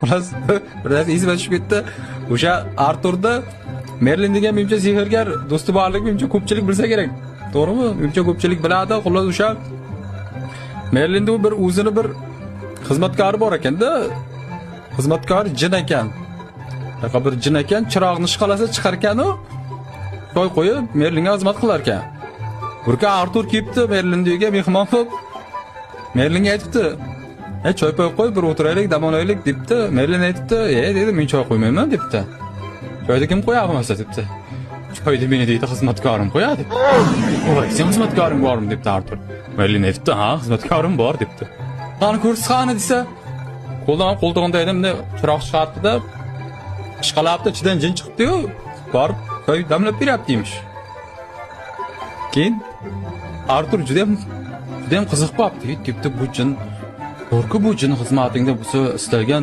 Xullas, bir narsa esimga tushib ketdi. O'sha Arturda Merlin degan menimcha sehrgar do'sti borligi menimcha ko'pchilik bilsa kerak. To'g'rimi? Menimcha ko'pchilik biladi. Xullas o'sha Merlinda bir o'zini bir xizmatkori bor ekanda. Xizmatkor jin ekan. Bunaqa bir jin ekan, chiroqni ishqalasa chiqar ekan u. To'y qo'yib Merlinga xizmat qilar ekan. Bir kun Artur kelibdi Merlin uyiga mehmon bo'lib. Merlinga aytibdi: choy qo'y, bir o'tiraylik, dam olaylik" debdi. Merlin aytibdi: dedi, men choy qo'ymayman" debdi. "Choyni kim qo'yadi masa" debdi. "Choyni meni deydi xizmatkorim qo'yadi." "Voy, sen xizmatkoring bormi?" debdi Artur. Merlin aytibdi: "Ha, xizmatkorim bor" debdi. "Qani ko'rsatqani" desa, qo'ltig'ida endi chiroq chiqardi-da, ishqalabdi, ichidan jin chiqdi-yu, borib choy damlab beryapti emish. Keyin Artur juda ham qiziq qolibdi. Debdi, bu jin, to'g'ri bu jin xizmatingda bo'lsa istalgan